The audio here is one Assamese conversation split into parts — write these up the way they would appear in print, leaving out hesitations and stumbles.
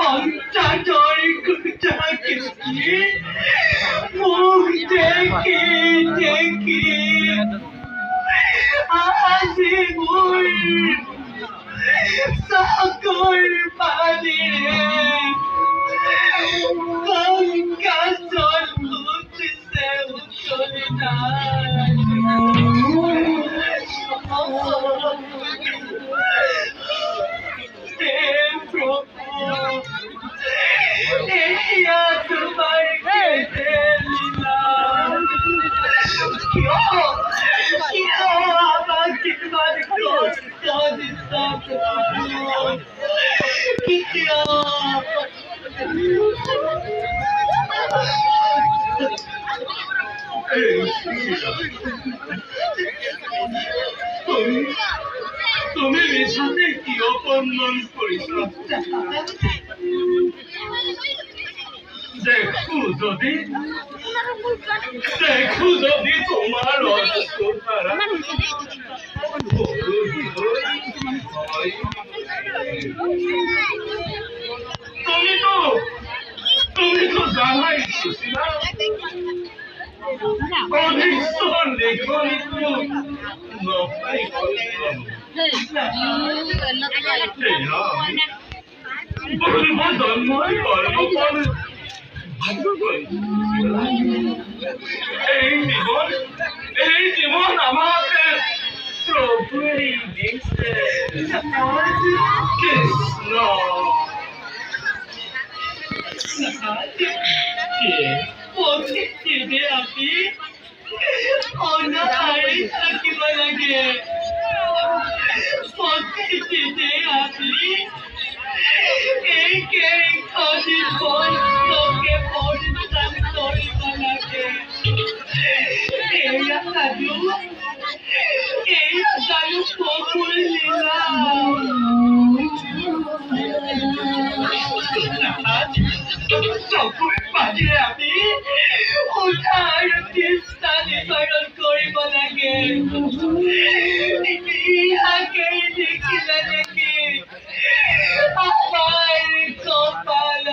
সন্তানৰ কুটাকে মুখ দেখি দেখি আজি মোৰ চকুৰ পানীৰে গংগা জল উঠিছে উতলি নাই হে প্ৰভু এয়া তোমাৰ লীলা কিয় আমাক ইমান কষ্ট দিছা প্ৰভু কিয় তুমি মিছাতে কিয় অপমান কৰিছা দেখো যদি তোমাৰ তুমিতো জানাই সুশীলা অধিকজন লেখনিটো নপাই বলব জন্মই কর্ম করে এই জীবন আমাকে প্রভুই দিছে কৃষ্ণ পথে আপনি অনাহারে থাকিব লাগে পথে আপনি এই জীবনকে পরিত্রাণ করিব লাগে এয়া সাধু প্রভুর লীলা চকুৰ পানীৰে আমি উদ্ধাৰ চেষ্টা নিবাৰণ কৰিব লাগে ইহাকে দেখিলে দেখি আমাৰ কপাল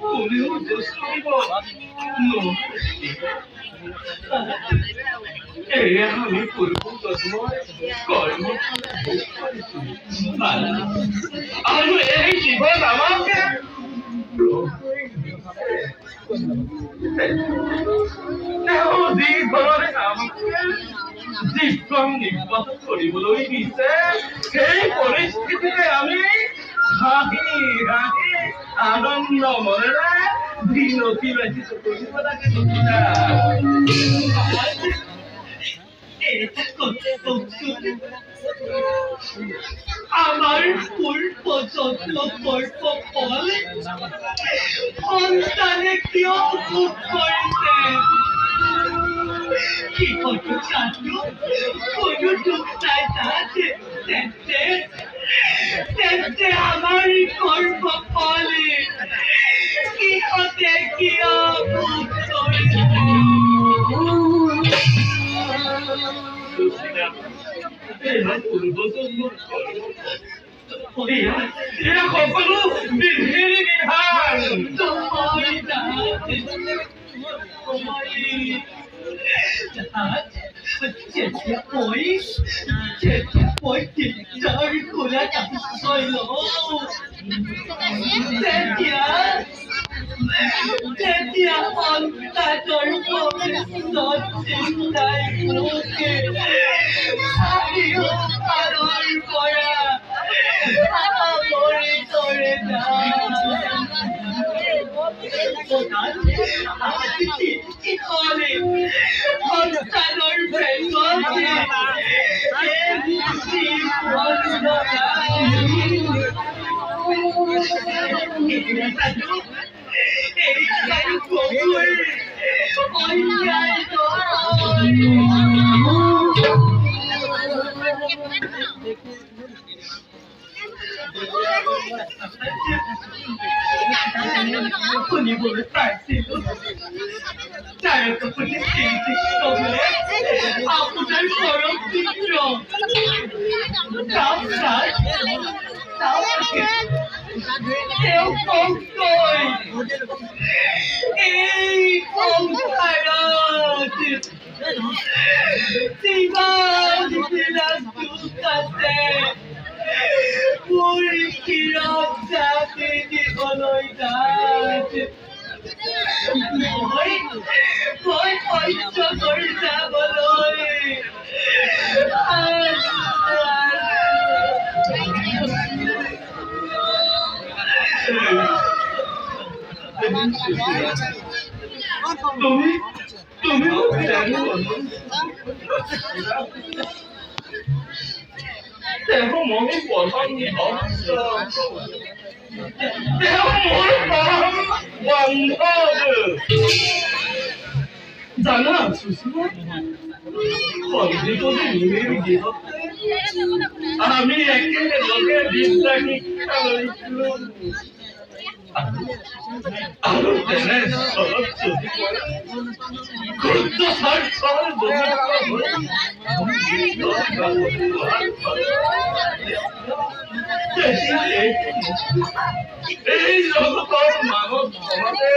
কোনেও দোষ কৰিব এয়া আমি পূৰ্ব জন্মৰ কৰ্ম আৰু এই জীৱন আমাকে জীৱন নিৰ্বাহ কৰিবলৈ দিছে সেই পৰিস্থিতিৰে আমি হাঁহি হাঁহি আনন্দ মনেৰে দিন অতিবাহিত কৰিব লাগে আমার পূর্ব যত্ন কর্ম ফল সন্তানে কিয় ভোগ করেছে কি কত চাঁদু কোনো দুঃখ নাই তাতে আমার কর্ম ফলে কি হতে কিয় ভোগ করেছে এরা কখনো বিধির বিধান যার খোলা হইল তেতিয়া সন্তানৰ ভৱিষ্যত চিন্তাই মোকে চাৰিওফালৰ পৰা আৱৰি ধৰে সন্তানৰ শুনিবলৈ পাইছিলো তাৰকাপতি বলে আপনাৰ পৰম পুত্ৰ কেউ কই এই সংসাৰত জীবন আছে মোৰ কিৰক জাতি দিবলৈ যাত মই সহ্য কৰি যাবলৈ তুমি দেহ মই পৰম দেহ মোৰ পৰম বান্ধৱ জানা সুষমা আমি একেলগে বিদ্যা শিক্ষা লৈছিলো আৰু তেনে এই জগতৰ মানৱ সমাজে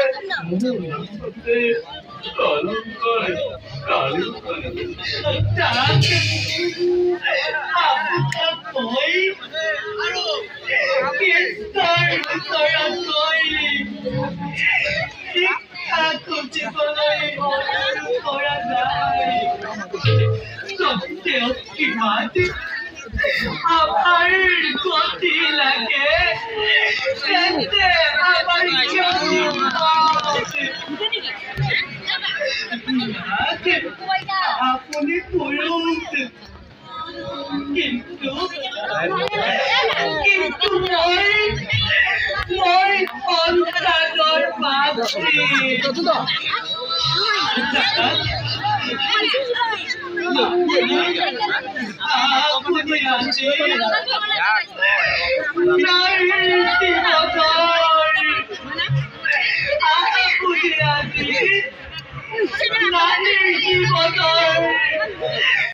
আমাৰ গতি লাগে আমাৰ আপনি পুৰুষ কিন্তু মই সন্তানৰ মাতৃ আপনি আছে নাৰী জীবন